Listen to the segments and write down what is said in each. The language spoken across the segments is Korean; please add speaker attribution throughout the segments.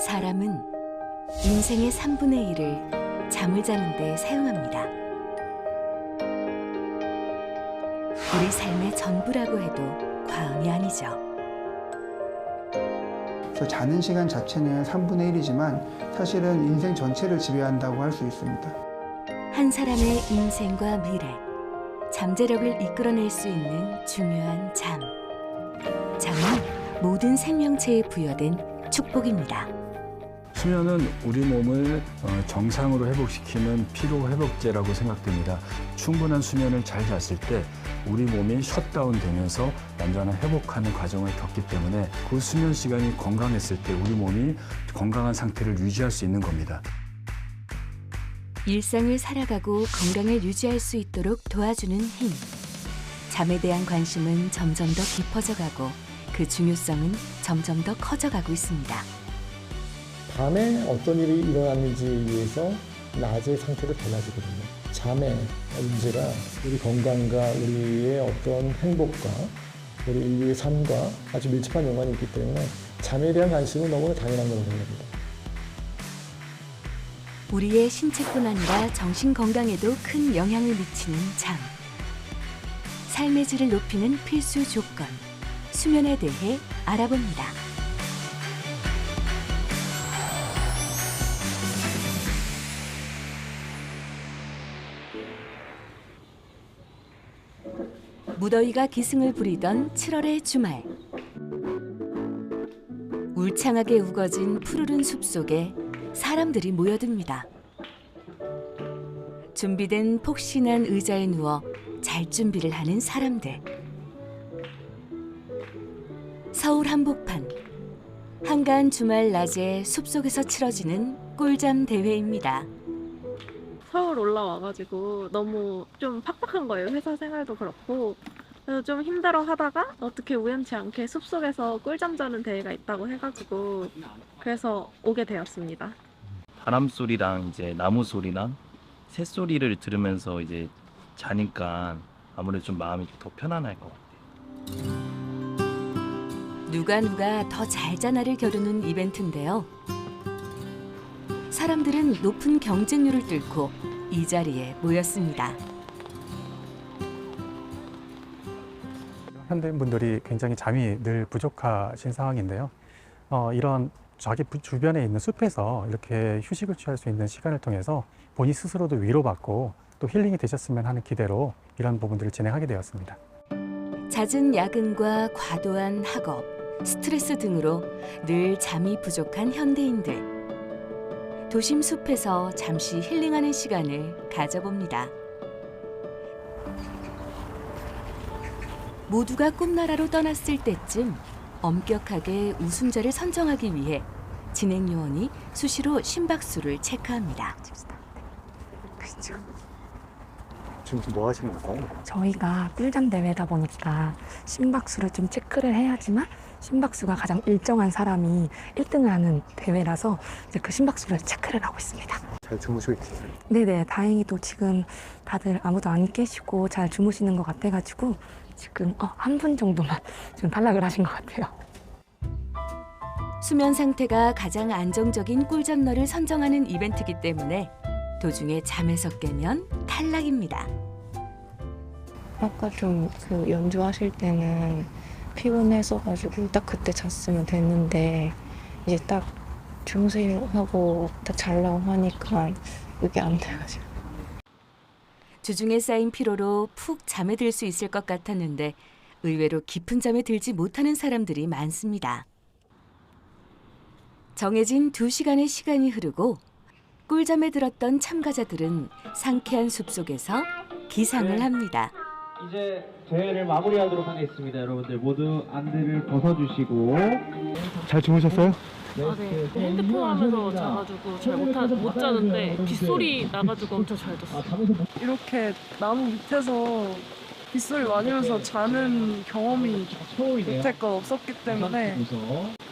Speaker 1: 사람은 인생의 3분의 1을 잠을 자는 데 사용합니다. 우리 삶의 전부라고 해도 과언이 아니죠.
Speaker 2: 그래서 자는 시간 자체는 3분의 1이지만 사실은 인생 전체를 지배한다고 할 수 있습니다.
Speaker 1: 한 사람의 인생과 미래, 잠재력을 이끌어낼 수 있는 중요한 잠. 잠은 모든 생명체에 부여된 축복입니다.
Speaker 3: 수면은 우리 몸을 정상으로 회복시키는 피로회복제라고 생각됩니다. 충분한 수면을 잘 잤을 때 우리 몸이 셧다운 되면서 완전한 회복하는 과정을 겪기 때문에 그 수면 시간이 건강했을 때 우리 몸이 건강한 상태를 유지할 수 있는 겁니다.
Speaker 1: 일상을 살아가고 건강을 유지할 수 있도록 도와주는 힘. 잠에 대한 관심은 점점 더 깊어져가고 그 중요성은 점점 더 커져가고 있습니다.
Speaker 4: 밤에 어떤 일이 일어났는지에 의해서 낮의 상태도 달라지거든요. 잠의 문제가 우리 건강과 우리의 어떤 행복과 우리 인류의 삶과 아주 밀접한 연관이 있기 때문에 잠에 대한 관심은 너무나 당연한 거라고 생각합니다.
Speaker 1: 우리의 신체뿐 아니라 정신 건강에도 큰 영향을 미치는 잠. 삶의 질을 높이는 필수 조건. 수면에 대해 알아봅니다. 무더위가 기승을 부리던 7월의 주말. 울창하게 우거진 푸르른 숲속에 사람들이 모여듭니다. 준비된 폭신한 의자에 누워 잘 준비를 하는 사람들. 서울 한복판. 한가한 주말 낮에 숲속에서 치러지는 꿀잠 대회입니다.
Speaker 5: 서울 올라와가지고 너무 좀 팍팍한 거예요. 회사 생활도 그렇고. 그래서 좀 힘들어 하다가 어떻게 우연치 않게 숲속에서 꿀잠 자는 대회가 있다고 해가지고 그래서 오게 되었습니다.
Speaker 6: 바람 소리랑 이제 나무 소리랑 새 소리를 들으면서 이제 자니까 아무래도 좀 마음이 더 편안할 것 같아요.
Speaker 1: 누가 더 잘 자나를 겨루는 이벤트인데요. 사람들은 높은 경쟁률을 뚫고 이 자리에 모였습니다.
Speaker 7: 현대인분들이 굉장히 잠이 늘 부족하신 상황인데요. 이런 자기 주변에 있는 숲에서 이렇게 휴식을 취할 수 있는 시간을 통해서 본인 스스로도 위로받고 또 힐링이 되셨으면 하는 기대로 이런 부분들을 진행하게 되었습니다.
Speaker 1: 잦은 야근과 과도한 학업, 스트레스 등으로 늘 잠이 부족한 현대인들. 도심 숲에서 잠시 힐링하는 시간을 가져봅니다. 모두가 꿈나라로 떠났을 때쯤 엄격하게 우승자를 선정하기 위해 진행 요원이 수시로 심박수를 체크합니다.
Speaker 7: 지금 뭐 하시는 건가요?
Speaker 8: 저희가 꿀잠 대회다 보니까 심박수를 좀 체크를 해야지만 심박수가 가장 일정한 사람이 1등을 하는 대회라서 이제 그 심박수를 체크를 하고 있습니다.
Speaker 7: 잘 주무시고 계세요?
Speaker 8: 네네, 다행히도 지금 다들 아무도 안 깨시고 잘 주무시는 것 같아가지고 지금 한 분 정도만 지금 탈락을 하신 것 같아요.
Speaker 1: 수면 상태가 가장 안정적인 꿀잠러를 선정하는 이벤트이기 때문에 도중에 잠에서 깨면 탈락입니다.
Speaker 9: 아까 좀 그 연주하실 때는 피곤했어가지고 딱 그때 잤으면 됐는데 이제 딱 주무세요 하고 딱 자려고 하니까 이게 안 돼가지고.
Speaker 1: 주중에 쌓인 피로로 푹 잠에 들 수 있을 것 같았는데 의외로 깊은 잠에 들지 못하는 사람들이 많습니다. 정해진 2시간의 시간이 흐르고 꿀잠에 들었던 참가자들은 상쾌한 숲속에서 기상을 합니다.
Speaker 10: 이제 대회를 마무리하도록 하겠습니다. 여러분들 모두 안대를 벗어주시고.
Speaker 7: 잘 주무셨어요?
Speaker 5: 네. 핸드폰 하면서 자가지고 잘 못 자는데 빗소리 나가지고 엄청 잘 잤어요.
Speaker 11: 이렇게 나무 밑에서 빗소리 많이 나서 자는 경험이 여태껏 없었기 때문에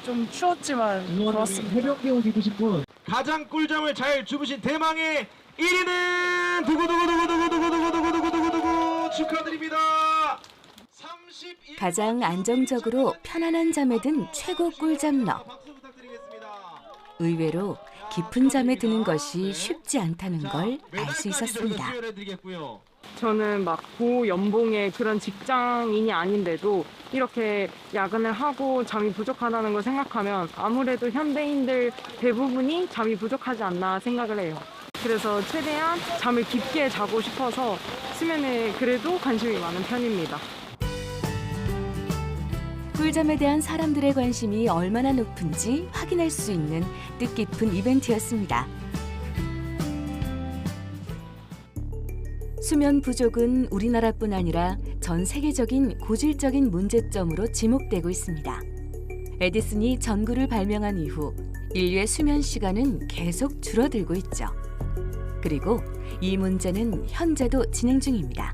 Speaker 11: 좀 추웠지만 좋았습니다.
Speaker 10: 새벽 기온 듣고 싶은 가장 꿀잠을 잘 주무신 대망의 1위는 두구두구두구두구두구두구두구두구두구 축하드립니다.
Speaker 1: 가장 안정적으로 편안한 잠에 든 최고 꿀잠러. 의외로 깊은 잠에 드는 것이 쉽지 않다는 걸 알 수 있었습니다.
Speaker 11: 저는 막 고연봉의 그런 직장인이 아닌데도 이렇게 야근을 하고 잠이 부족하다는 걸 생각하면 아무래도 현대인들 대부분이 잠이 부족하지 않나 생각을 해요. 그래서 최대한 잠을 깊게 자고 싶어서 수면에 그래도 관심이 많은 편입니다.
Speaker 1: 꿀잠에 대한 사람들의 관심이 얼마나 높은지 확인할 수 있는 뜻깊은 이벤트였습니다. 수면 부족은 우리나라뿐 아니라 전 세계적인 고질적인 문제점으로 지목되고 있습니다. 에디슨이 전구를 발명한 이후 인류의 수면 시간은 계속 줄어들고 있죠. 그리고 이 문제는 현재도 진행 중입니다.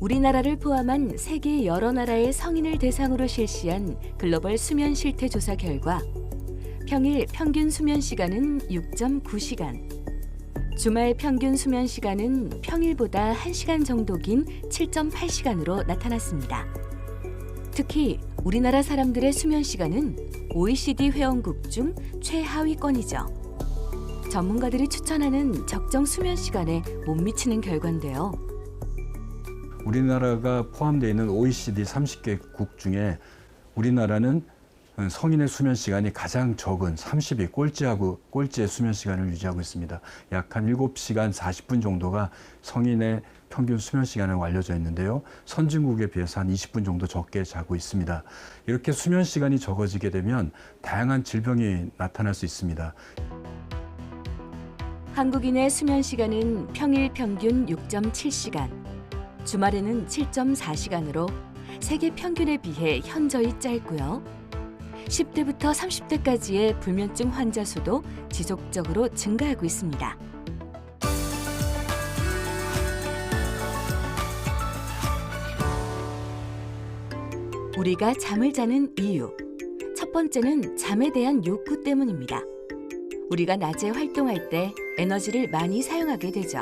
Speaker 1: 우리나라를 포함한 세계 여러 나라의 성인을 대상으로 실시한 글로벌 수면 실태 조사 결과 평일 평균 수면 시간은 6.9시간, 주말 평균 수면 시간은 평일보다 1시간 정도 긴 7.8시간으로 나타났습니다. 특히 우리나라 사람들의 수면 시간은 OECD 회원국 중 최하위권이죠. 전문가들이 추천하는 적정 수면 시간에 못 미치는 결과인데요.
Speaker 3: 우리나라가 포함되어 있는 OECD 30개국 중에 우리나라는 성인의 수면 시간이 가장 적은 30위 꼴찌의 수면 시간을 유지하고 있습니다. 약 한 7시간 40분 정도가 성인의 평균 수면 시간으로 알려져 있는데요. 선진국에 비해서 한 20분 정도 적게 자고 있습니다. 이렇게 수면 시간이 적어지게 되면 다양한 질병이 나타날 수 있습니다.
Speaker 1: 한국인의 수면 시간은 평일 평균 6.7시간, 주말에는 7.4시간으로 세계 평균에 비해 현저히 짧고요. 10대부터 30대까지의 불면증 환자 수도 지속적으로 증가하고 있습니다. 우리가 잠을 자는 이유. 첫 번째는 잠에 대한 욕구 때문입니다. 우리가 낮에 활동할 때 에너지를 많이 사용하게 되죠.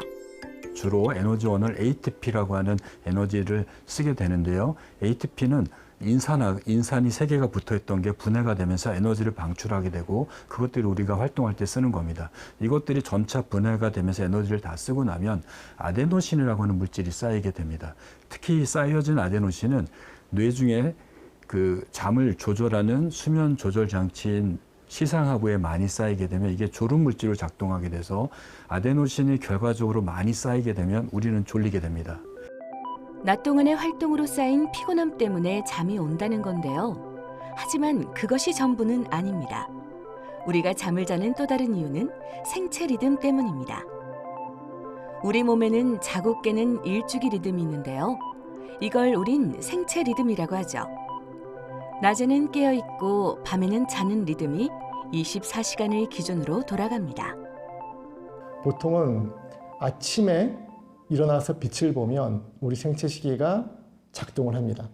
Speaker 3: 주로 에너지원을 ATP라고 하는 에너지를 쓰게 되는데요. ATP는 인산이 세 개가 붙어있던 게 분해가 되면서 에너지를 방출하게 되고 그것들이 우리가 활동할 때 쓰는 겁니다. 이것들이 전차 분해가 되면서 에너지를 다 쓰고 나면 아데노신이라고 하는 물질이 쌓이게 됩니다. 특히 쌓여진 아데노신은 뇌 중에 그 잠을 조절하는 수면 조절 장치인 시상하부에 많이 쌓이게 되면 이게 졸음 물질로 작동하게 돼서 아데노신이 결과적으로 많이 쌓이게 되면 우리는 졸리게 됩니다.
Speaker 1: 낮 동안의 활동으로 쌓인 피곤함 때문에 잠이 온다는 건데요. 하지만 그것이 전부는 아닙니다. 우리가 잠을 자는 또 다른 이유는 생체 리듬 때문입니다. 우리 몸에는 자고 깨는 일주기 리듬이 있는데요. 이걸 우린 생체 리듬이라고 하죠. 낮에는 깨어있고 밤에는 자는 리듬이 24시간을 기준으로 돌아갑니다.
Speaker 4: 보통은 아침에 일어나서 빛을 보면 우리 생체 시계가 작동을 합니다.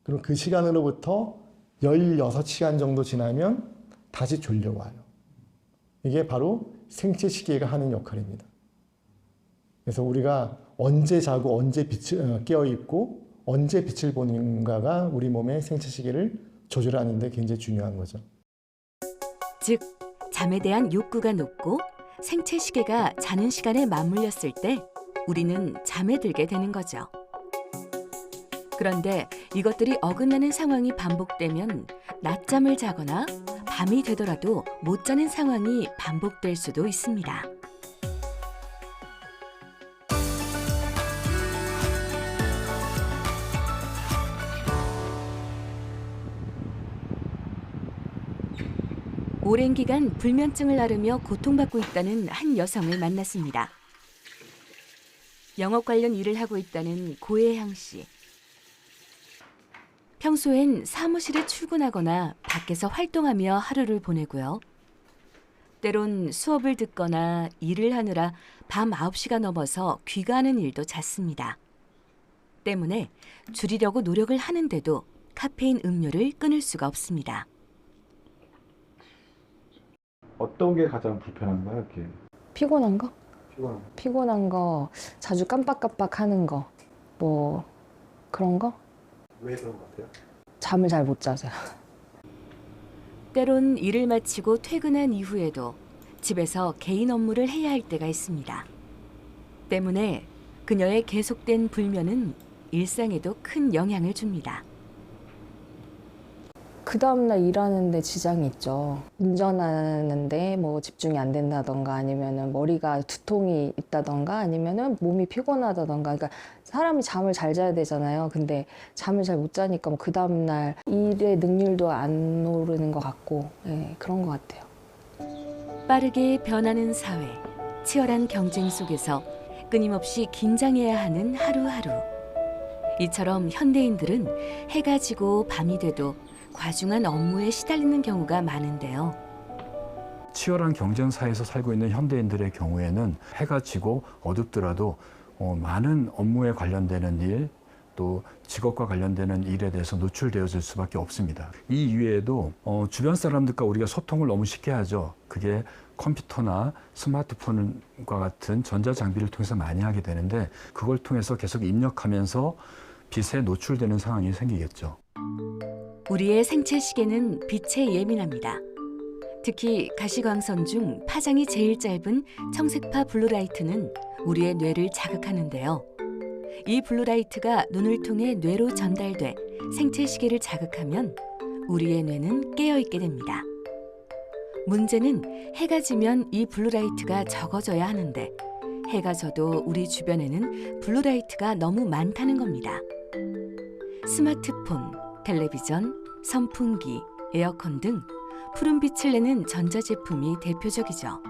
Speaker 4: 그럼 그 시간으로부터 16시간 정도 지나면 다시 졸려와요. 이게 바로 생체 시계가 하는 역할입니다. 그래서 우리가 언제 자고 언제 깨어있고 언제 빛을 보는가가 우리 몸의 생체 시계를 조절하는 데 굉장히 중요한 거죠.
Speaker 1: 즉, 잠에 대한 욕구가 높고 생체 시계가 자는 시간에 맞물렸을 때 우리는 잠에 들게 되는 거죠. 그런데 이것들이 어긋나는 상황이 반복되면 낮잠을 자거나 밤이 되더라도 못 자는 상황이 반복될 수도 있습니다. 오랜 기간 불면증을 앓으며 고통받고 있다는 한 여성을 만났습니다. 영업 관련 일을 하고 있다는 고혜향 씨. 평소엔 사무실에 출근하거나 밖에서 활동하며 하루를 보내고요. 때론 수업을 듣거나 일을 하느라 밤 9시가 넘어서 귀가하는 일도 잦습니다. 때문에 줄이려고 노력을 하는데도 카페인 음료를 끊을 수가 없습니다.
Speaker 12: 어떤 게 가장 불편한가요? 이렇게
Speaker 9: 피곤한 거?
Speaker 12: 피곤한 거.
Speaker 9: 피곤한 거, 자주 깜빡깜빡하는 거, 뭐 그런 거?
Speaker 12: 왜 그런 것 같아요?
Speaker 9: 잠을 잘 못 자서요.
Speaker 1: 때론 일을 마치고 퇴근한 이후에도 집에서 개인 업무를 해야 할 때가 있습니다. 때문에 그녀의 계속된 불면은 일상에도 큰 영향을 줍니다.
Speaker 9: 그 다음날 일하는데 지장이 있죠. 운전하는데 뭐 집중이 안 된다던가 아니면은 머리가 두통이 있다던가 아니면은 몸이 피곤하다던가. 그러니까 사람이 잠을 잘 자야 되잖아요. 근데 잠을 잘 못 자니까 뭐 그 다음날 일의 능률도 안 오르는 것 같고, 네, 그런 것 같아요.
Speaker 1: 빠르게 변하는 사회, 치열한 경쟁 속에서 끊임없이 긴장해야 하는 하루하루. 이처럼 현대인들은 해가 지고 밤이 돼도 과중한 업무에 시달리는 경우가 많은데요.
Speaker 3: 치열한 경쟁사에서 살고 있는 현대인들의 경우에는 해가 지고 어둡더라도 많은 업무에 관련되는 일, 또 직업과 관련되는 일에 대해서 노출되어질 수밖에 없습니다. 이 이외에도 주변 사람들과 우리가 소통을 너무 쉽게 하죠. 그게 컴퓨터나 스마트폰과 같은 전자장비를 통해서 많이 하게 되는데 그걸 통해서 계속 입력하면서 빛에 노출되는 상황이 생기겠죠.
Speaker 1: 우리의 생체 시계는 빛에 예민합니다. 특히 가시광선 중 파장이 제일 짧은 청색파 블루라이트는 우리의 뇌를 자극하는데요. 이 블루라이트가 눈을 통해 뇌로 전달돼 생체 시계를 자극하면 우리의 뇌는 깨어있게 됩니다. 문제는 해가 지면 이 블루라이트가 적어져야 하는데 해가 져도 우리 주변에는 블루라이트가 너무 많다는 겁니다. 스마트폰, 텔레비전, 선풍기, 에어컨 등 푸른빛을 내는 전자제품이 대표적이죠.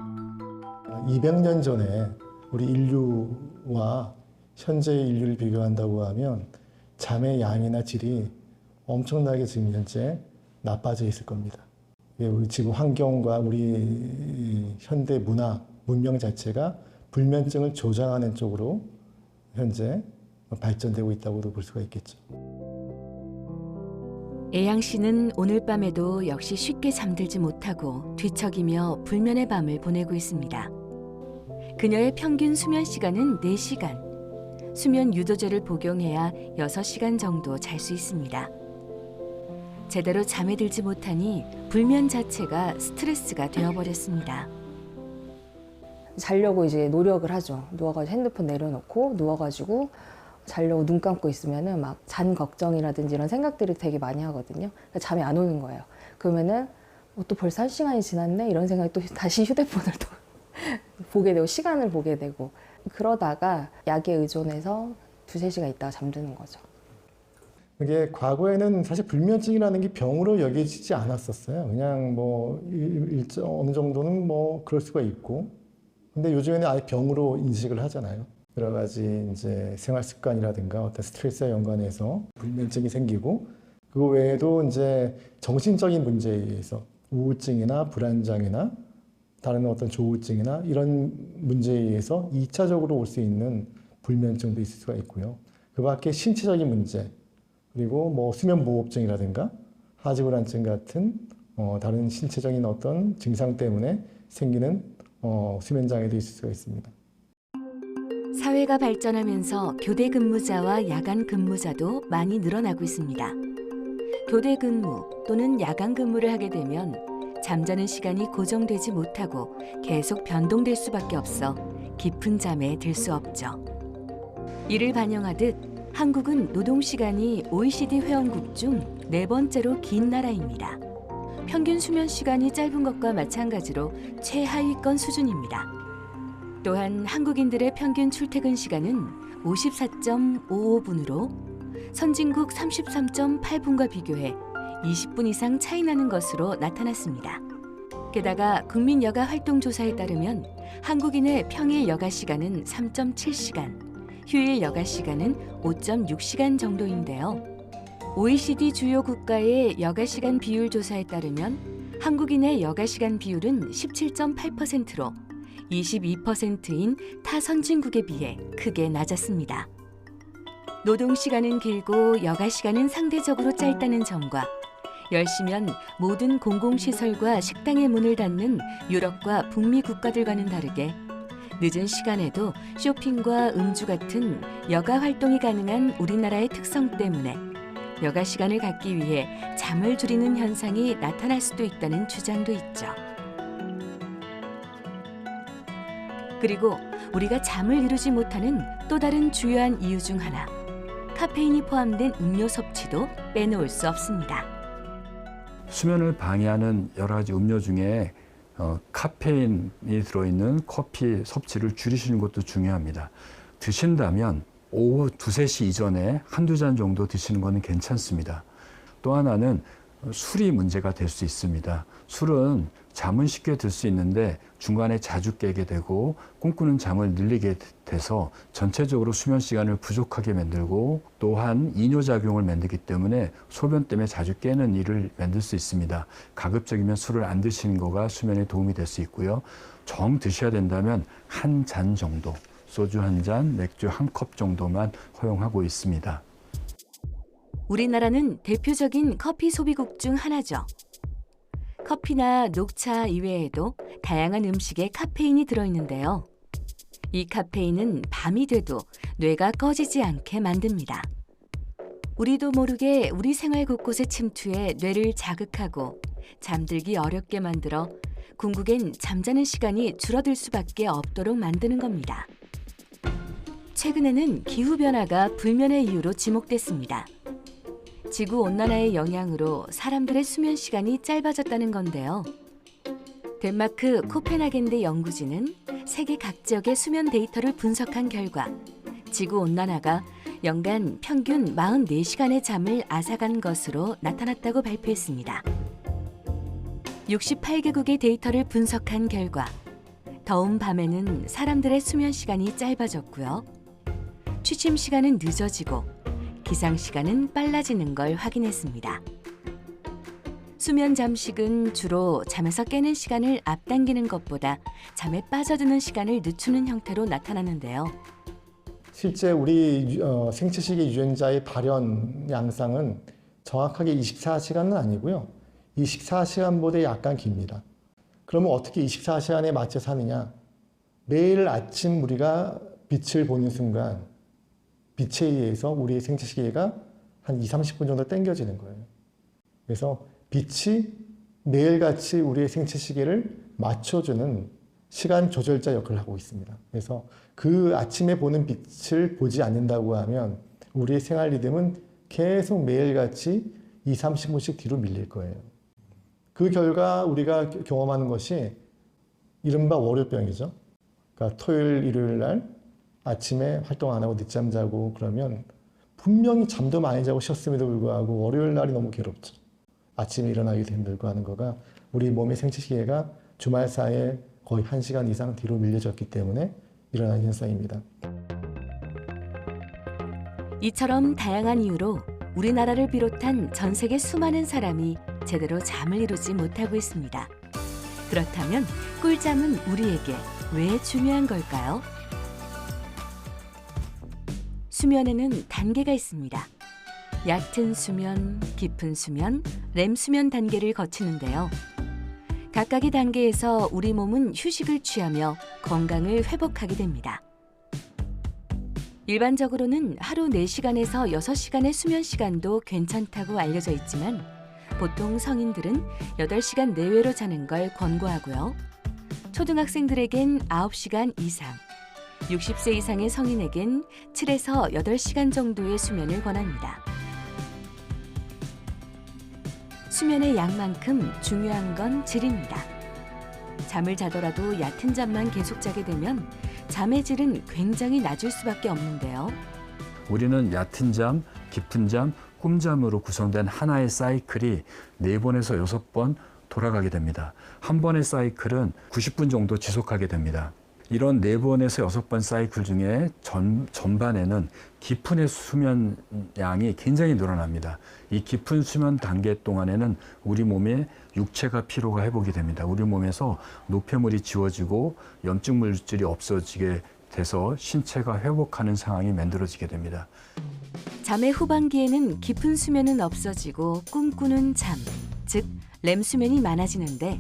Speaker 4: 200년 전에 우리 인류와 현재의 인류를 비교한다고 하면 잠의 양이나 질이 엄청나게 지금 현재 나빠져 있을 겁니다. 우리 지구 환경과 우리 현대 문화, 문명 자체가 불면증을 조장하는 쪽으로 현재 발전되고 있다고도 볼 수가 있겠죠.
Speaker 1: 애양 씨는 오늘 밤에도 역시 쉽게 잠들지 못하고 뒤척이며 불면의 밤을 보내고 있습니다. 그녀의 평균 수면 시간은 4시간. 수면 유도제를 복용해야 6시간 정도 잘 수 있습니다. 제대로 잠에 들지 못하니 불면 자체가 스트레스가 되어버렸습니다.
Speaker 9: 자려고 이제 노력을 하죠. 누워가지고 핸드폰 내려놓고 누워가지고 자려고 눈 감고 있으면은 막 잔 걱정이라든지 이런 생각들이 되게 많이 하거든요. 그러니까 잠이 안 오는 거예요. 그러면은 또 벌써 1시간이 지났네 이런 생각이 또 다시 휴대폰을 또 보게 되고 시간을 보게 되고 그러다가 약에 의존해서 2-3시간 있다가 잠드는 거죠.
Speaker 4: 이게 과거에는 사실 불면증이라는 게 병으로 여겨지지 않았었어요. 그냥 뭐 어느 정도는 뭐 그럴 수가 있고, 근데 요즘에는 아예 병으로 인식을 하잖아요. 여러 가지 이제 생활 습관이라든가 어떤 스트레스와 연관해서 불면증이 생기고, 그 외에도 이제 정신적인 문제에 의해서 우울증이나 불안장애나 다른 어떤 조울증이나 이런 문제에 의해서 2차적으로 올 수 있는 불면증도 있을 수가 있고요. 그 밖에 신체적인 문제, 그리고 뭐 수면무호흡증이라든가 하지불안증 같은 다른 신체적인 어떤 증상 때문에 생기는 수면장애도 있을 수가 있습니다.
Speaker 1: 사회가 발전하면서 교대 근무자와 야간 근무자도 많이 늘어나고 있습니다. 교대 근무 또는 야간 근무를 하게 되면 잠자는 시간이 고정되지 못하고 계속 변동될 수밖에 없어 깊은 잠에 들 수 없죠. 이를 반영하듯 한국은 노동시간이 OECD 회원국 중 4번째로 긴 나라입니다. 평균 수면 시간이 짧은 것과 마찬가지로 최하위권 수준입니다. 또한 한국인들의 평균 출퇴근 시간은 54.55분으로 선진국 33.8분과 비교해 20분 이상 차이 나는 것으로 나타났습니다. 게다가 국민여가활동조사에 따르면 한국인의 평일 여가 시간은 3.7시간, 휴일 여가 시간은 5.6시간 정도인데요. OECD 주요 국가의 여가 시간 비율 조사에 따르면 한국인의 여가 시간 비율은 17.8%로 22%인 타 선진국에 비해 크게 낮았습니다. 노동 시간은 길고 여가 시간은 상대적으로 짧다는 점과 10시면 모든 공공시설과 식당의 문을 닫는 유럽과 북미 국가들과는 다르게 늦은 시간에도 쇼핑과 음주 같은 여가 활동이 가능한 우리나라의 특성 때문에 여가 시간을 갖기 위해 잠을 줄이는 현상이 나타날 수도 있다는 주장도 있죠. 그리고 우리가 잠을 이루지 못하는 또 다른 주요한 이유 중 하나, 카페인이 포함된 음료 섭취도 빼놓을 수 없습니다.
Speaker 3: 수면을 방해하는 여러 가지 음료 중에 카페인이 들어있는 커피 섭취를 줄이시는 것도 중요합니다. 드신다면 오후 2, 3시 이전에 한두 잔 정도 드시는 것은 괜찮습니다. 또 하나는 술이 문제가 될 수 있습니다. 술은 잠은 쉽게 들 수 있는데 중간에 자주 깨게 되고 꿈꾸는 잠을 늘리게 돼서 전체적으로 수면 시간을 부족하게 만들고 또한 이뇨작용을 만들기 때문에 소변 때문에 자주 깨는 일을 만들 수 있습니다. 가급적이면 술을 안 드시는 거가 수면에 도움이 될 수 있고요. 정 드셔야 된다면 한 잔 정도, 소주 한 잔, 맥주 한 컵 정도만 허용하고 있습니다.
Speaker 1: 우리나라는 대표적인 커피 소비국 중 하나죠. 커피나 녹차 이외에도 다양한 음식에 카페인이 들어있는데요. 이 카페인은 밤이 돼도 뇌가 꺼지지 않게 만듭니다. 우리도 모르게 우리 생활 곳곳에 침투해 뇌를 자극하고 잠들기 어렵게 만들어 궁극엔 잠자는 시간이 줄어들 수밖에 없도록 만드는 겁니다. 최근에는 기후변화가 불면의 이유로 지목됐습니다. 지구온난화의 영향으로 사람들의 수면 시간이 짧아졌다는 건데요. 덴마크 코펜하겐대 연구진은 세계 각 지역의 수면 데이터를 분석한 결과 지구온난화가 연간 평균 44시간의 잠을 앗아간 것으로 나타났다고 발표했습니다. 68개국의 데이터를 분석한 결과 더운 밤에는 사람들의 수면 시간이 짧아졌고요. 취침 시간은 늦어지고 기상 시간은 빨라지는 걸 확인했습니다. 수면 잠식은 주로 잠에서 깨는 시간을 앞당기는 것보다 잠에 빠져드는 시간을 늦추는 형태로 나타나는데요.
Speaker 4: 실제 우리 생체시계 유전자의 발현 양상은 정확하게 24시간은 아니고요. 24시간보다 약간 깁니다. 그러면 어떻게 24시간에 맞춰 사느냐? 매일 아침 우리가 빛을 보는 순간 빛에 의해서 우리의 생체시계가 한 20, 30분 정도 당겨지는 거예요. 그래서 빛이 매일같이 우리의 생체시계를 맞춰주는 시간 조절자 역할을 하고 있습니다. 그래서 그 아침에 보는 빛을 보지 않는다고 하면 우리의 생활 리듬은 계속 매일같이 20, 30분씩 뒤로 밀릴 거예요. 그 결과 우리가 경험하는 것이 이른바 월요병이죠. 그러니까 토요일, 일요일 날 아침에 활동 안 하고 늦잠 자고 그러면 분명히 잠도 많이 자고 쉬었음에도 불구하고 월요일 날이 너무 괴롭죠. 아침에 일어나기도 힘들고 하는 거가 우리 몸의 생체시계가 주말 사이에 거의 1시간 이상 뒤로 밀려졌기 때문에 일어나는 현상입니다.
Speaker 1: 이처럼 다양한 이유로 우리나라를 비롯한 전 세계 수많은 사람이 제대로 잠을 이루지 못하고 있습니다. 그렇다면 꿀잠은 우리에게 왜 중요한 걸까요? 수면에는 단계가 있습니다. 얕은 수면, 깊은 수면, 렘 수면 단계를 거치는데요. 각각의 단계에서 우리 몸은 휴식을 취하며 건강을 회복하게 됩니다. 일반적으로는 하루 4시간에서 6시간의 수면 시간도 괜찮다고 알려져 있지만 보통 성인들은 8시간 내외로 자는 걸 권고하고요. 초등학생들에겐 9시간 이상, 60세 이상의 성인에겐 7에서 8시간 정도의 수면을 권합니다. 수면의 양만큼 중요한 건 질입니다. 잠을 자더라도 얕은 잠만 계속 자게 되면 잠의 질은 굉장히 낮을 수밖에 없는데요.
Speaker 3: 우리는 얕은 잠, 깊은 잠, 꿈잠으로 구성된 하나의 사이클이 4번에서 6번 돌아가게 됩니다. 한 번의 사이클은 90분 정도 지속하게 됩니다. 이런 4번에서 6번 사이클 중에 전반에는 깊은 수면 양이 굉장히 늘어납니다. 이 깊은 수면 단계 동안에는 우리 몸의 육체가 피로가 회복이 됩니다. 우리 몸에서 노폐물이 지워지고 염증 물질이 없어지게 돼서 신체가 회복하는 상황이 만들어지게 됩니다.
Speaker 1: 잠의 후반기에는 깊은 수면은 없어지고 꿈꾸는 잠, 즉 렘 수면이 많아지는데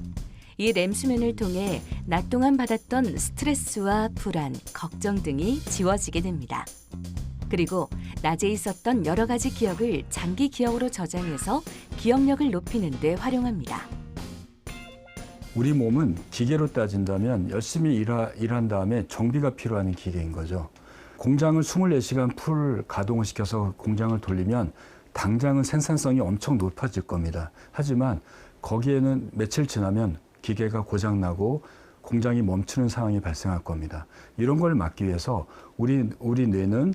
Speaker 1: 이 렘 수면을 통해 낮 동안 받았던 스트레스와 불안, 걱정 등이 지워지게 됩니다. 그리고 낮에 있었던 여러 가지 기억을 장기 기억으로 저장해서 기억력을 높이는 데 활용합니다.
Speaker 3: 우리 몸은 기계로 따진다면 열심히 일한 다음에 정비가 필요한 기계인 거죠. 공장을 24시간 풀 가동을 시켜서 공장을 돌리면 당장은 생산성이 엄청 높아질 겁니다. 하지만 거기에는 며칠 지나면 기계가 고장나고 공장이 멈추는 상황이 발생할 겁니다. 이런 걸 막기 위해서 우리 뇌는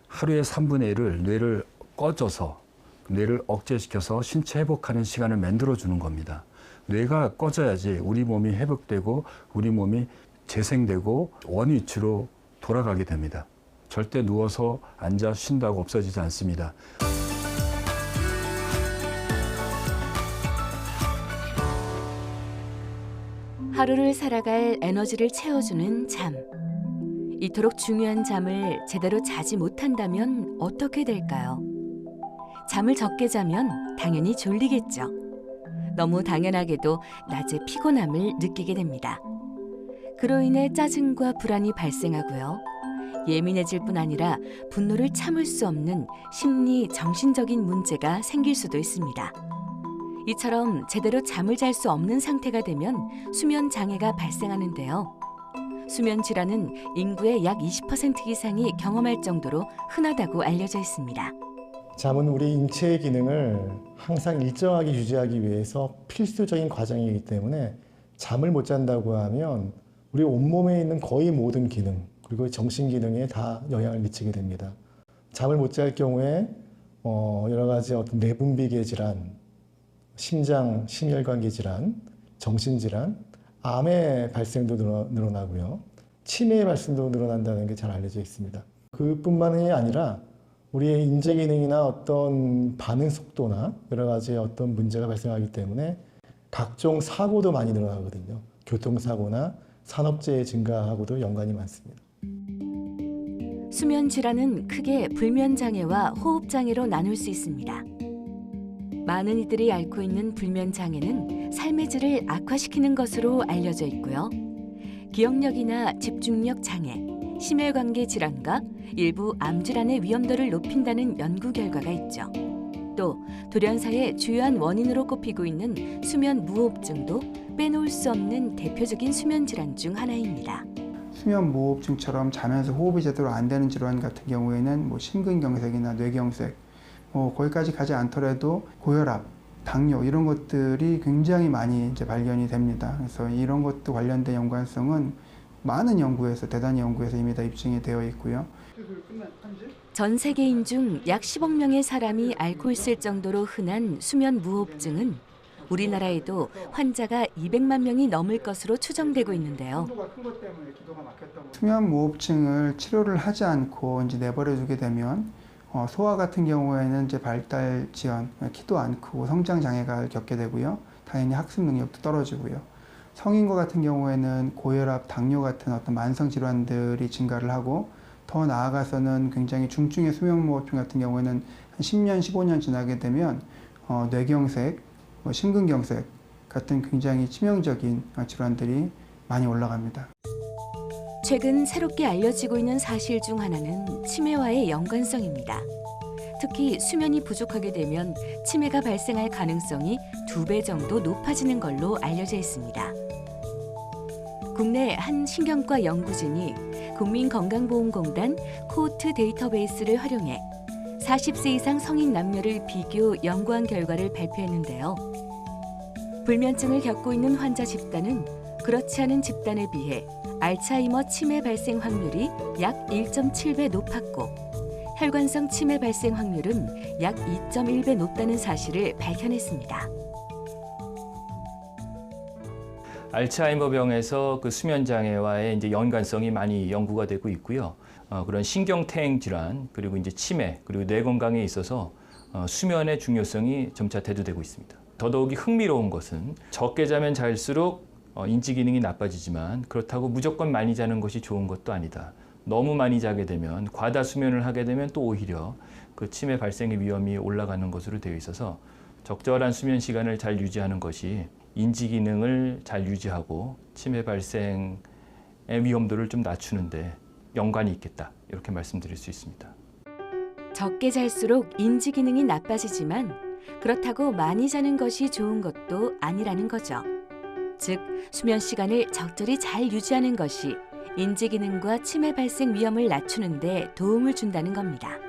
Speaker 3: 하루에 3분의 1을 뇌를 꺼져서 뇌를 억제시켜서 신체 회복하는 시간을 만들어 주는 겁니다. 뇌가 꺼져야지 우리 몸이 회복되고 우리 몸이 재생되고 원위치로 돌아가게 됩니다. 절대 누워서 앉아 쉰다고 없어지지 않습니다.
Speaker 1: 하루를 살아갈 에너지를 채워주는 잠. 이토록 중요한 잠을 제대로 자지 못한다면 어떻게 될까요? 잠을 적게 자면 당연히 졸리겠죠. 너무 당연하게도 낮에 피곤함을 느끼게 됩니다. 그로 인해 짜증과 불안이 발생하고요. 예민해질 뿐 아니라 분노를 참을 수 없는 심리, 정신적인 문제가 생길 수도 있습니다. 이처럼 제대로 잠을 잘 수 없는 상태가 되면 수면 장애가 발생하는데요. 수면 질환은 인구의 약 20% 이상이 경험할 정도로 흔하다고 알려져 있습니다.
Speaker 4: 잠은 우리 인체의 기능을 항상 일정하게 유지하기 위해서 필수적인 과정이기 때문에 잠을 못 잔다고 하면 우리 온몸에 있는 거의 모든 기능 그리고 정신 기능에 다 영향을 미치게 됩니다. 잠을 못 잘 경우에 여러 가지 어떤 내분비계 질환, 심장, 심혈관계 질환, 정신질환, 암의 발생도 늘어나고요. 치매의 발생도 늘어난다는 게 잘 알려져 있습니다. 그뿐만이 아니라 우리의 인지 기능이나 어떤 반응 속도나 여러 가지 어떤 문제가 발생하기 때문에 각종 사고도 많이 늘어나거든요. 교통사고나 산업재해 증가하고도 연관이 많습니다.
Speaker 1: 수면 질환은 크게 불면 장애와 호흡 장애로 나눌 수 있습니다. 많은 이들이 앓고 있는 불면 장애는 삶의 질을 악화시키는 것으로 알려져 있고요. 기억력이나 집중력 장애, 심혈관계 질환과 일부 암 질환의 위험도를 높인다는 연구 결과가 있죠. 또 돌연사의 주요한 원인으로 꼽히고 있는 수면 무호흡증도 빼놓을 수 없는 대표적인 수면 질환 중 하나입니다.
Speaker 2: 수면 무호흡증처럼 자면서 호흡이 제대로 안 되는 질환 같은 경우에는 심근경색이나 뇌경색, 거기까지 가지 않더라도 고혈압, 당뇨 이런 것들이 굉장히 많이 이제 발견이 됩니다. 그래서 이런 것도 관련된 연관성은 많은 연구에서 대단히 연구에서 이미 다 입증이 되어 있고요.
Speaker 1: 전 세계인 중 약 10억 명의 사람이 앓고 있을 정도로 흔한 수면 무호흡증은 우리나라에도 환자가 200만 명이 넘을 것으로 추정되고 있는데요.
Speaker 2: 수면 무호흡증을 치료를 하지 않고 이제 내버려 두게 되면 소아 같은 경우에는 이제 발달 지연, 키도 안 크고 성장 장애가 겪게 되고요. 당연히 학습 능력도 떨어지고요. 성인과 같은 경우에는 고혈압, 당뇨 같은 어떤 만성 질환들이 증가를 하고 더 나아가서는 굉장히 중증의 수면 무호흡증 같은 경우에는 한 10년, 15년 지나게 되면 뇌경색, 심근경색 같은 굉장히 치명적인 질환들이 많이 올라갑니다.
Speaker 1: 최근 새롭게 알려지고 있는 사실 중 하나는 치매와의 연관성입니다. 특히 수면이 부족하게 되면 치매가 발생할 가능성이 2배 정도 높아지는 걸로 알려져 있습니다. 국내 한 신경과 연구진이 국민건강보험공단 코호트 데이터베이스를 활용해 40세 이상 성인 남녀를 비교 연구한 결과를 발표했는데요. 불면증을 겪고 있는 환자 집단은 그렇지 않은 집단에 비해 알츠하이머 치매 발생 확률이 약 1.7배 높았고 혈관성 치매 발생 확률은 약 2.1배 높다는 사실을 밝혀냈습니다.
Speaker 13: 알츠하이머병에서 그 수면 장애와의 이제 연관성이 많이 연구가 되고 있고요. 그런 신경퇴행 질환 그리고 이제 치매 그리고 뇌 건강에 있어서 수면의 중요성이 점차 대두되고 있습니다. 더더욱이 흥미로운 것은 적게 자면 잘수록 인지 기능이 나빠지지만 그렇다고 무조건 많이 자는 것이 좋은 것도 아니다. 너무 많이 자게 되면 과다 수면을 하게 되면 또 오히려 그 치매 발생의 위험이 올라가는 것으로 되어 있어서 적절한 수면 시간을 잘 유지하는 것이 인지 기능을 잘 유지하고 치매 발생의 위험도를 좀 낮추는데 연관이 있겠다 이렇게 말씀드릴 수 있습니다.
Speaker 1: 적게 잘수록 인지 기능이 나빠지지만 그렇다고 많이 자는 것이 좋은 것도 아니라는 거죠. 즉, 수면 시간을 적절히 잘 유지하는 것이 인지 기능과 치매 발생 위험을 낮추는 데 도움을 준다는 겁니다.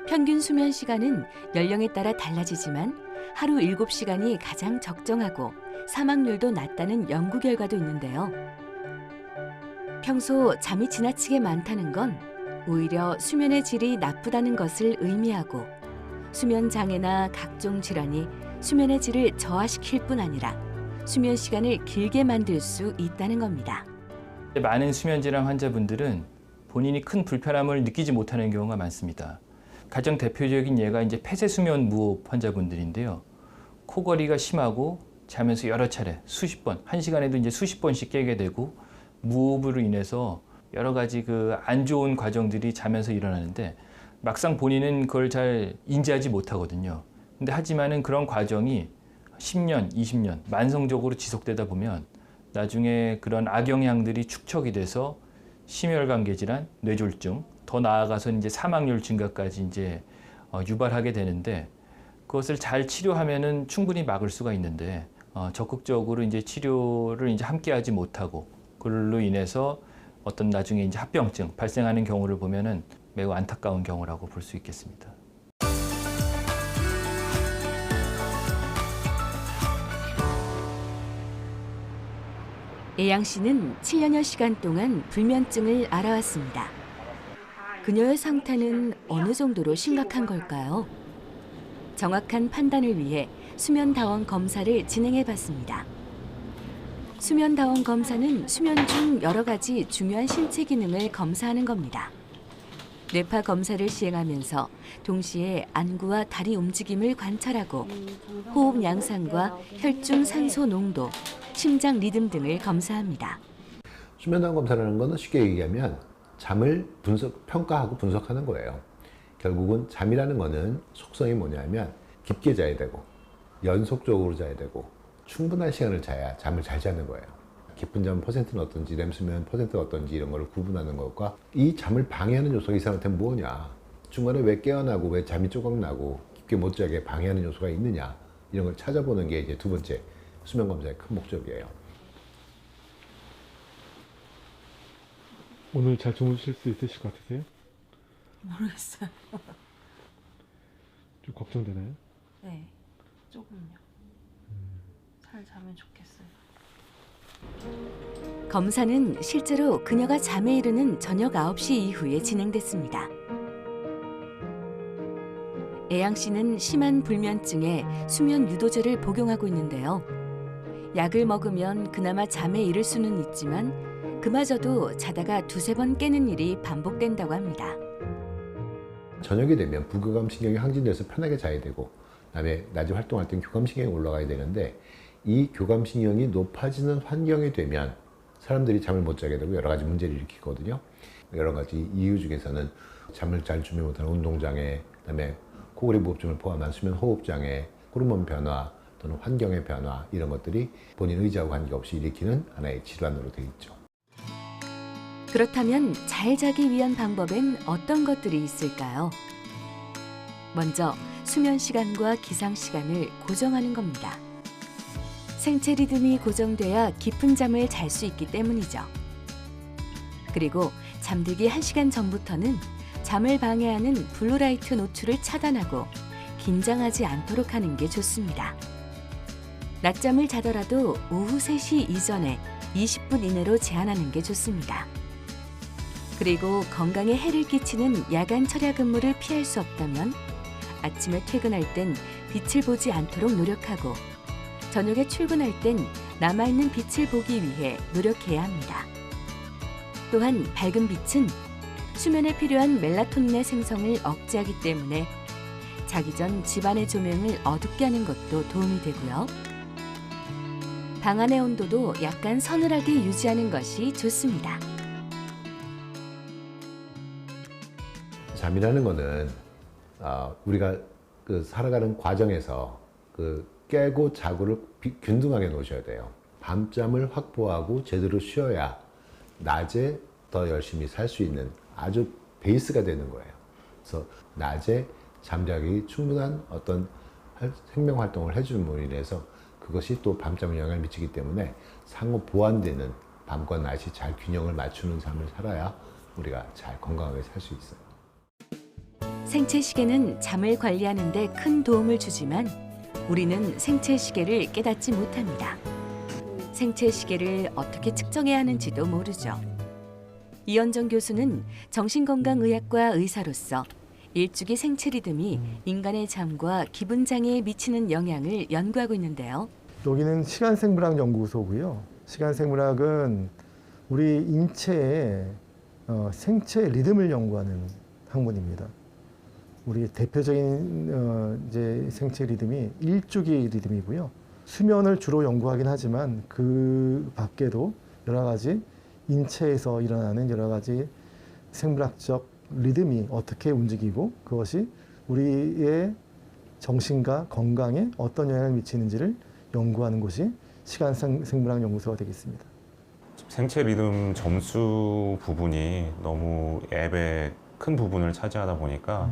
Speaker 1: 평균 수면 시간은 연령에 따라 달라지지만 하루 7시간이 가장 적정하고 사망률도 낮다는 연구 결과도 있는데요. 평소 잠이 지나치게 많다는 건 오히려 수면의 질이 나쁘다는 것을 의미하고 수면 장애나 각종 질환이 수면의 질을 저하시킬 뿐 아니라 수면 시간을 길게 만들 수 있다는 겁니다.
Speaker 13: 많은 수면 질환 환자분들은 본인이 큰 불편함을 느끼지 못하는 경우가 많습니다. 가장 대표적인 예가 이제 폐쇄 수면 무호흡 환자분들인데요. 코골이가 심하고 자면서 여러 차례 수십 번, 한 시간에도 이제 수십 번씩 깨게 되고 무호흡으로 인해서 여러 가지 그 안 좋은 과정들이 자면서 일어나는데 막상 본인은 그걸 잘 인지하지 못하거든요. 근데 하지만은 그런 과정이 10년, 20년 만성적으로 지속되다 보면 나중에 그런 악영향들이 축적이 돼서 심혈관계 질환, 뇌졸중, 더 나아가서 이제 사망률 증가까지 이제 유발하게 되는데 그것을 잘 치료하면은 충분히 막을 수가 있는데 적극적으로 이제 치료를 이제 함께하지 못하고 그걸로 인해서 어떤 나중에 이제 합병증 발생하는 경우를 보면은 매우 안타까운 경우라고 볼 수 있겠습니다.
Speaker 1: 애양 씨는 7년여 시간 동안 불면증을 알아왔습니다. 그녀의 상태는 어느 정도로 심각한 걸까요? 정확한 판단을 위해 수면다원 검사를 진행해 봤습니다. 수면다원 검사는 수면 중 여러 가지 중요한 신체 기능을 검사하는 겁니다. 뇌파 검사를 시행하면서 동시에 안구와 다리 움직임을 관찰하고 호흡 양상과 혈중 산소 농도, 심장 리듬 등을 검사합니다.
Speaker 14: 수면다원 검사라는 것은 쉽게 얘기하면 잠을 평가하고 분석하는 거예요. 결국은 잠이라는 것은 속성이 뭐냐면 깊게 자야 되고 연속적으로 자야 되고 충분한 시간을 자야 잠을 잘 자는 거예요. 깊은 잠 퍼센트는 어떤지, 렘수면 퍼센트가 어떤지 이런 걸 구분하는 것과 이 잠을 방해하는 요소가 이 사람한테는 뭐냐, 중간에 왜 깨어나고 왜 잠이 조각나고 깊게 못 자게 방해하는 요소가 있느냐, 이런 걸 찾아보는 게 이제 두 번째 수면 검사의 큰 목적이에요.
Speaker 12: 오늘 잘 주무실 수 있으실 것 같으세요?
Speaker 15: 모르겠어요.
Speaker 12: 좀 걱정되나요?
Speaker 15: 네, 조금요. 잘 자면 좋겠어요.
Speaker 1: 검사는 실제로 그녀가 잠에 이르는 저녁 9시 이후에 진행됐습니다. 애양 씨는 심한 불면증에 수면 유도제를 복용하고 있는데요. 약을 먹으면 그나마 잠에 이를 수는 있지만 그마저도 자다가 두세 번 깨는 일이 반복된다고 합니다.
Speaker 14: 저녁이 되면 부교감신경이 항진돼서 편하게 자야 되고 그다음에 낮에 활동할 때는 교감신경이 올라가야 되는데 이 교감신경이 높아지는 환경이 되면 사람들이 잠을 못 자게 되고 여러 가지 문제를 일으키거든요. 여러 가지 이유 중에서는 잠을 잘 주무 못하는 운동장애, 그다음에 코골이 무호흡증을 포함한 수면 호흡장애, 호르몬 변화 또는 환경의 변화, 이런 것들이 본인 의지하고 관계없이 일으키는 하나의 질환으로 되어 있죠.
Speaker 1: 그렇다면 잘 자기 위한 방법엔 어떤 것들이 있을까요? 먼저 수면 시간과 기상 시간을 고정하는 겁니다. 생체 리듬이 고정돼야 깊은 잠을 잘 수 있기 때문이죠. 그리고 잠들기 1시간 전부터는 잠을 방해하는 블루라이트 노출을 차단하고 긴장하지 않도록 하는 게 좋습니다. 낮잠을 자더라도 오후 3시 이전에 20분 이내로 제한하는 게 좋습니다. 그리고 건강에 해를 끼치는 야간 철야 근무를 피할 수 없다면 아침에 퇴근할 땐 빛을 보지 않도록 노력하고 저녁에 출근할 땐 남아있는 빛을 보기 위해 노력해야 합니다. 또한 밝은 빛은 수면에 필요한 멜라토닌의 생성을 억제하기 때문에 자기 전 집안의 조명을 어둡게 하는 것도 도움이 되고요. 방 안의 온도도 약간 서늘하게 유지하는 것이 좋습니다.
Speaker 14: 잠이라는 거는 우리가 그 살아가는 과정에서 그 깨고 자고를 균등하게 놓으셔야 돼요. 밤잠을 확보하고 제대로 쉬어야 낮에 더 열심히 살 수 있는 아주 베이스가 되는 거예요. 그래서 낮에 잠자기 충분한 어떤 생명 활동을 해줌으로 인해서 그것이 또 밤잠에 영향을 미치기 때문에 상호 보완되는 밤과 낮이 잘 균형을 맞추는 삶을 살아야 우리가 잘 건강하게 살 수 있어요.
Speaker 1: 생체 시계는 잠을 관리하는 데 큰 도움을 주지만 우리는 생체 시계를 깨닫지 못합니다. 생체 시계를 어떻게 측정해야 하는지도 모르죠. 이현정 교수는 정신건강의학과 의사로서 일주기 생체 리듬이 인간의 잠과 기분 장애에 미치는 영향을 연구하고 있는데요.
Speaker 4: 여기는 시간생물학 연구소고요. 시간생물학은 우리 인체의 생체 리듬을 연구하는 학문입니다. 우리 대표적인 이제 생체 리듬이 일주기 리듬이고요. 수면을 주로 연구하긴 하지만 그 밖에도 여러 가지 인체에서 일어나는 여러 가지 생물학적 리듬이 어떻게 움직이고 그것이 우리의 정신과 건강에 어떤 영향을 미치는지를 연구하는 곳이 시간생물학 연구소가 되겠습니다.
Speaker 16: 생체 리듬 점수 부분이 너무 앱의 큰 부분을 차지하다 보니까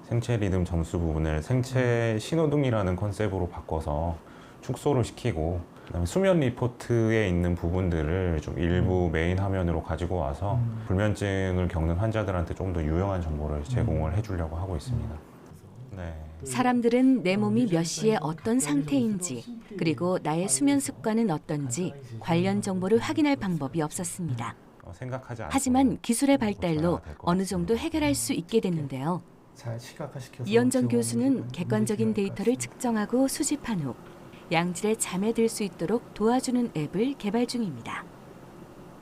Speaker 16: 생체 리듬 점수 부분을 생체 신호등이라는 컨셉으로 바꿔서 축소를 시키고 그다음에 수면 리포트에 있는 부분들을 좀 일부 메인 화면으로 가지고 와서 불면증을 겪는 환자들한테 좀 더 유용한 정보를 제공을 해주려고 하고 있습니다. 네.
Speaker 1: 사람들은 내 몸이 몇 시에 어떤 상태인지 그리고 나의 수면 습관은 어떤지 관련 정보를 확인할 방법이 없었습니다.
Speaker 16: 생각하지 않고
Speaker 1: 하지만 기술의 발달로 어느 정도 해결할 수 있게 됐는데요.
Speaker 4: 잘 시각화시켜서
Speaker 1: 이현정 교수는 객관적인 데이터를 측정하고 수집한 후 양질의 잠에 들 수 있도록 도와주는 앱을 개발 중입니다.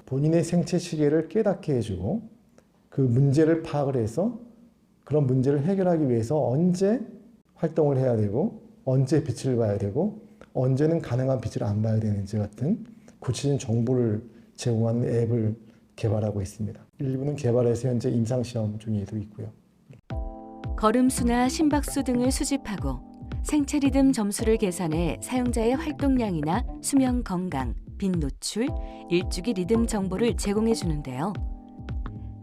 Speaker 4: 본인의 생체 시계를 깨닫게 해주고 그 문제를 파악을 해서 그런 문제를 해결하기 위해서 언제 활동을 해야 되고 언제 빛을 봐야 되고 언제는 가능한 빛을 안 봐야 되는지 같은 구체적인 정보를 제공하는 앱을 개발하고 있습니다. 일부는 개발해서 현재 임상시험 중에도 있고요.
Speaker 1: 걸음수나 심박수 등을 수집하고 생체 리듬 점수를 계산해 사용자의 활동량이나 수면 건강, 빛 노출, 일주기 리듬 정보를 제공해 주는데요.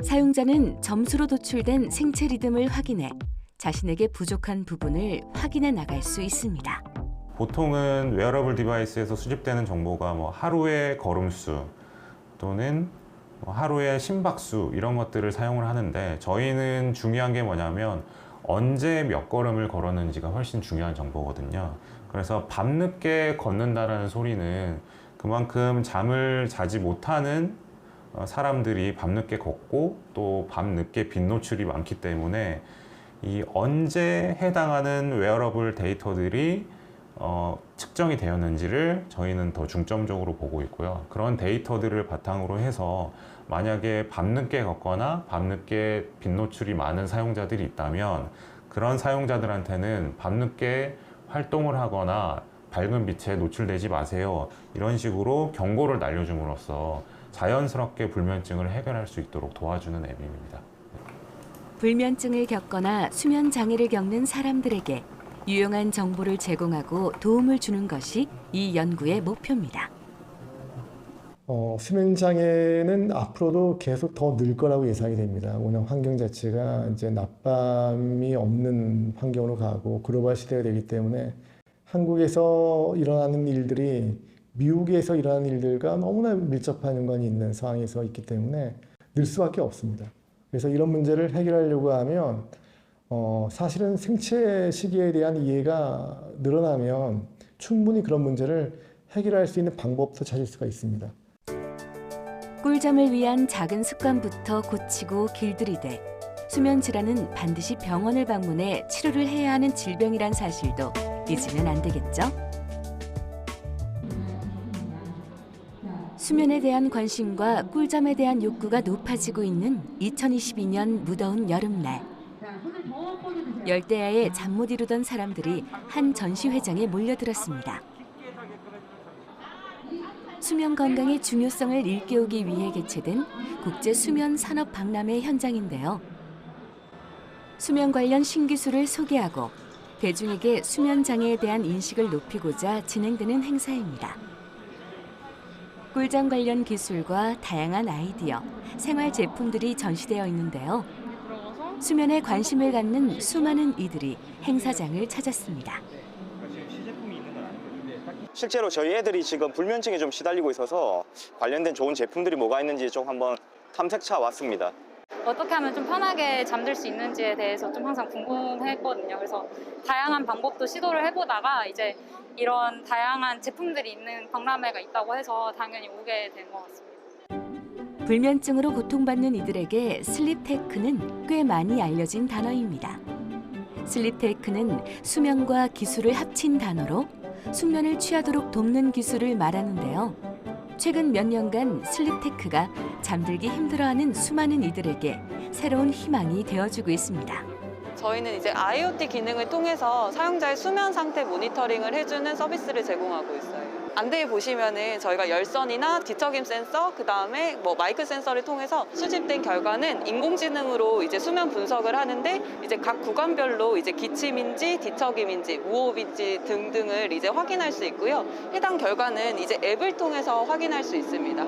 Speaker 1: 사용자는 점수로 도출된 생체 리듬을 확인해 자신에게 부족한 부분을 확인해 나갈 수 있습니다.
Speaker 16: 보통은 웨어러블 디바이스에서 수집되는 정보가 뭐 하루의 걸음수 또는 하루의 심박수 이런 것들을 사용을 하는데 저희는 중요한 게 뭐냐면 언제 몇 걸음을 걸었는지가 훨씬 중요한 정보거든요. 그래서 밤늦게 걷는다라는 소리는 그만큼 잠을 자지 못하는 사람들이 밤늦게 걷고 또 밤늦게 빛 노출이 많기 때문에 이 언제 해당하는 웨어러블 데이터들이 측정이 되었는지를 저희는 더 중점적으로 보고 있고요. 그런 데이터들을 바탕으로 해서 만약에 밤늦게 걷거나 밤늦게 빛 노출이 많은 사용자들이 있다면 그런 사용자들한테는 밤늦게 활동을 하거나 밝은 빛에 노출되지 마세요. 이런 식으로 경고를 날려줌으로써 자연스럽게 불면증을 해결할 수 있도록 도와주는 앱입니다.
Speaker 1: 불면증을 겪거나 수면 장애를 겪는 사람들에게 유용한 정보를 제공하고 도움을 주는 것이 이 연구의 목표입니다.
Speaker 4: 수면 장애는 앞으로도 계속 더 늘 거라고 예상이 됩니다. 워낙 환경 자체가 이제 낮밤이 없는 환경으로 가고 글로벌 시대가 되기 때문에 한국에서 일어나는 일들이 미국에서 일어나는 일들과 너무나 밀접한 연관이 있는 상황에서 있기 때문에 늘 수밖에 없습니다. 그래서 이런 문제를 해결하려고 하면 사실은 생체 시계에 대한 이해가 늘어나면 충분히 그런 문제를 해결할 수 있는 방법도 찾을 수가 있습니다.
Speaker 1: 꿀잠을 위한 작은 습관부터 고치고 길들이되 수면 질환은 반드시 병원을 방문해 치료를 해야 하는 질병이란 사실도 잊으면 안 되겠죠? 수면에 대한 관심과 꿀잠에 대한 욕구가 높아지고 있는 2022년 무더운 여름날. 열대야에 잠 못 이루던 사람들이 한 전시회장에 몰려들었습니다. 수면 건강의 중요성을 일깨우기 위해 개최된 국제 수면 산업 박람회 현장인데요. 수면 관련 신기술을 소개하고 대중에게 수면 장애에 대한 인식을 높이고자 진행되는 행사입니다. 꿀잠 관련 기술과 다양한 아이디어, 생활 제품들이 전시되어 있는데요. 수면에 관심을 갖는 수많은 이들이 행사장을 찾았습니다.
Speaker 17: 실제로 저희 애들이 지금 불면증에 좀 시달리고 있어서 관련된 좋은 제품들이 뭐가 있는지 좀 한번 탐색차 왔습니다.
Speaker 18: 어떻게 하면 좀 편하게 잠들 수 있는지에 대해서 좀 항상 궁금했거든요. 그래서 다양한 방법도 시도를 해보다가 이제 이런 다양한 제품들이 있는 박람회가 있다고 해서 당연히 오게 된 것 같습니다.
Speaker 1: 불면증으로 고통받는 이들에게 슬립테크는 꽤 많이 알려진 단어입니다. 슬립테크는 수면과 기술을 합친 단어로 숙면을 취하도록 돕는 기술을 말하는데요. 최근 몇 년간 슬립테크가 잠들기 힘들어하는 수많은 이들에게 새로운 희망이 되어주고 있습니다.
Speaker 19: 저희는 이제 IoT 기능을 통해서 사용자의 수면 상태 모니터링을 해주는 서비스를 제공하고 있어요. 안대에 보시면은 저희가 열선이나 뒤척임 센서, 그 다음에 마이크 센서를 통해서 수집된 결과는 인공지능으로 이제 수면 분석을 하는데 이제 각 구간별로 이제 기침인지 뒤척임인지 무호흡인지 등등을 이제 확인할 수 있고요. 해당 결과는 이제 앱을 통해서 확인할 수 있습니다.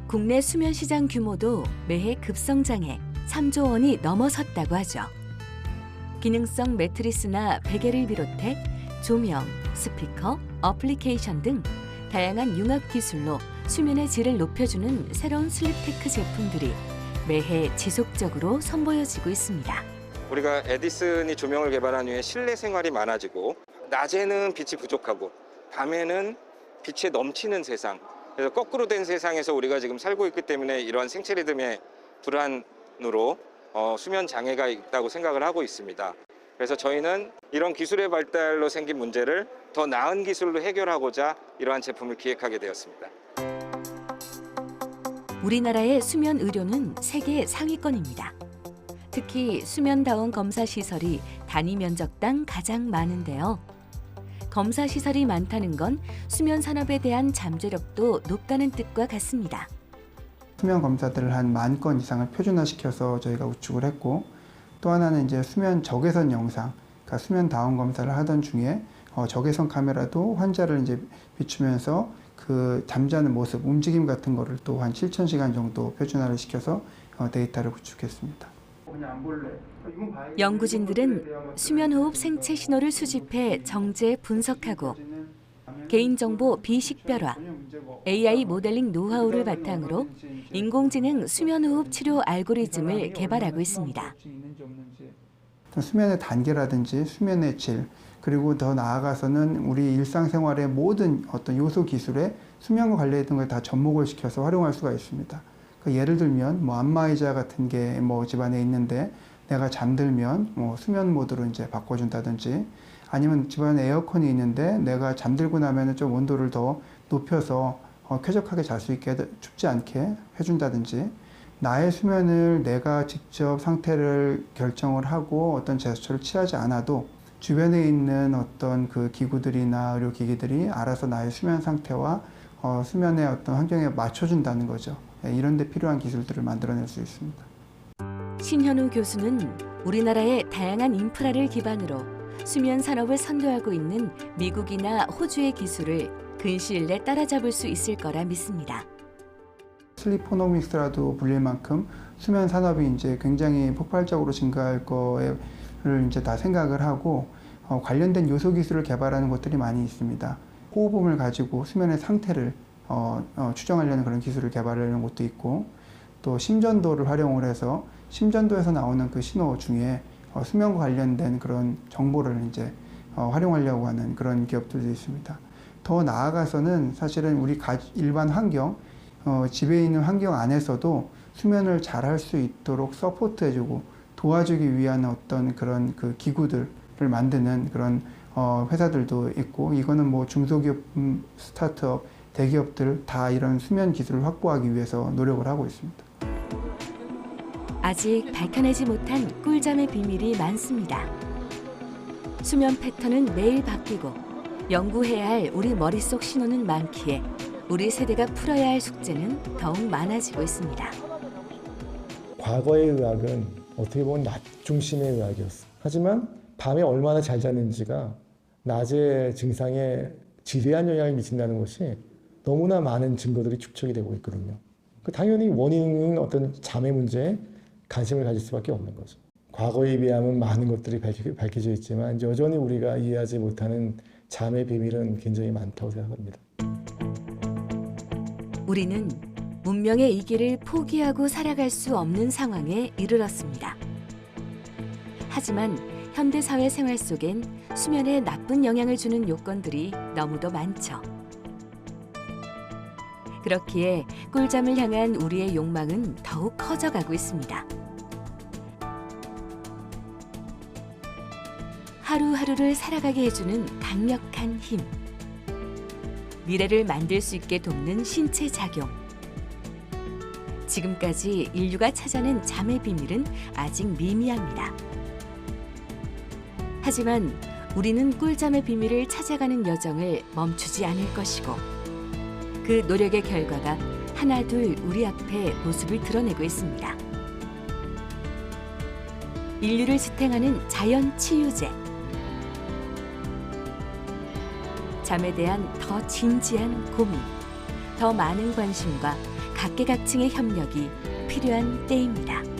Speaker 1: 국내 수면 시장 규모도 매해 급성장해 3조 원이 넘어섰다고 하죠. 기능성 매트리스나 베개를 비롯해 조명, 스피커, 어플리케이션 등 다양한 융합 기술로 수면의 질을 높여주는 새로운 슬립테크 제품들이 매해 지속적으로 선보여지고 있습니다.
Speaker 20: 우리가 에디슨이 조명을 개발한 이후에 실내 생활이 많아지고 낮에는 빛이 부족하고 밤에는 빛에 넘치는 세상, 그래서 거꾸로 된 세상에서 우리가 지금 살고 있기 때문에 이러한 생체 리듬의 불안으로 수면 장애가 있다고 생각을 하고 있습니다. 그래서 저희는 이런 기술의 발달로 생긴 문제를 더 나은 기술로 해결하고자 이러한 제품을 기획하게 되었습니다.
Speaker 1: 우리나라의 수면 의료는 세계 상위권입니다. 특히 수면다운 검사 시설이 단위 면적당 가장 많은데요. 검사 시설이 많다는 건 수면 산업에 대한 잠재력도 높다는 뜻과 같습니다.
Speaker 2: 수면 검사들을 한 10,000건 이상을 표준화시켜서 저희가 구축을 했고, 또 하나는 이제 수면 적외선 영상, 그러니까 수면 다운 검사를 하던 중에 적외선 카메라도 환자를 이제 비추면서 그 잠자는 모습, 움직임 같은 거를 또 한 7,000시간 정도 표준화를 시켜서 데이터를 구축했습니다.
Speaker 1: 연구진들은 수면호흡 생체 신호를 수집해 정제 분석하고 개인정보 비식별화, AI 모델링 노하우를 바탕으로 인공지능 수면호흡 치료 알고리즘을 개발하고 있습니다.
Speaker 2: 수면의 단계라든지 수면의 질, 그리고 더 나아가서는 우리 일상생활의 모든 어떤 요소 기술에 수면과 관련된 걸 다 접목을 시켜서 활용할 수가 있습니다. 예를 들면 안마의자 같은 게 집안에 있는데 내가 잠들면 수면 모드로 이제 바꿔준다든지, 아니면 집안에 에어컨이 있는데 내가 잠들고 나면 좀 온도를 더 높여서 쾌적하게 잘 수 있게, 춥지 않게 해준다든지, 나의 수면을 내가 직접 상태를 결정을 하고 어떤 제스처를 취하지 않아도 주변에 있는 어떤 그 기구들이나 의료기기들이 알아서 나의 수면 상태와 수면의 어떤 환경에 맞춰준다는 거죠. 이런 데 필요한 기술들을 만들어낼 수 있습니다.
Speaker 1: 신현우 교수는 우리나라의 다양한 인프라를 기반으로 수면 산업을 선도하고 있는 미국이나 호주의 기술을 근시일 내 따라잡을 수 있을 거라 믿습니다.
Speaker 2: 슬리포노믹스라도 불릴 만큼 수면 산업이 이제 굉장히 폭발적으로 증가할 거를 이제 다 생각을 하고 관련된 요소 기술을 개발하는 곳들이 많이 있습니다. 호흡음을 가지고 수면의 상태를 추정하려는 그런 기술을 개발하려는 곳도 있고, 또 심전도를 활용을 해서 심전도에서 나오는 그 신호 중에 수면과 관련된 그런 정보를 이제 활용하려고 하는 그런 기업들도 있습니다. 더 나아가서는 사실은 우리 일반 환경, 집에 있는 환경 안에서도 수면을 잘 할 수 있도록 서포트해주고 도와주기 위한 어떤 그런 그 기구들을 만드는 그런 회사들도 있고, 이거는 중소기업, 스타트업, 대기업들 다 이런 수면 기술을 확보하기 위해서 노력을 하고 있습니다.
Speaker 1: 아직 밝혀내지 못한 꿀잠의 비밀이 많습니다. 수면 패턴은 매일 바뀌고 연구해야 할 우리 머릿속 신호는 많기에 우리 세대가 풀어야 할 숙제는 더욱 많아지고 있습니다.
Speaker 4: 과거의 의학은 어떻게 보면 낮 중심의 의학이었어. 하지만 밤에 얼마나 잘 자는지가 낮의 증상에 지대한 영향을 미친다는 것이 너무나 많은 증거들이 축적이 되고 있거든요. 당연히 원인은 어떤 잠의 문제에 관심을 가질 수밖에 없는 거죠. 과거에 비하면 많은 것들이 밝혀져 있지만 여전히 우리가 이해하지 못하는 잠의 비밀은 굉장히 많다고 생각합니다.
Speaker 1: 우리는 문명의 이 길을 포기하고 살아갈 수 없는 상황에 이르렀습니다. 하지만 현대사회 생활 속엔 수면에 나쁜 영향을 주는 요건들이 너무도 많죠. 그렇기에 꿀잠을 향한 우리의 욕망은 더욱 커져가고 있습니다. 하루하루를 살아가게 해주는 강력한 힘. 미래를 만들 수 있게 돕는 신체 작용. 지금까지 인류가 찾아낸 잠의 비밀은 아직 미미합니다. 하지만 우리는 꿀잠의 비밀을 찾아가는 여정을 멈추지 않을 것이고 그 노력의 결과가 하나둘 우리 앞에 모습을 드러내고 있습니다. 인류를 지탱하는 자연 치유제. 잠에 대한 더 진지한 고민, 더 많은 관심과 각계각층의 협력이 필요한 때입니다.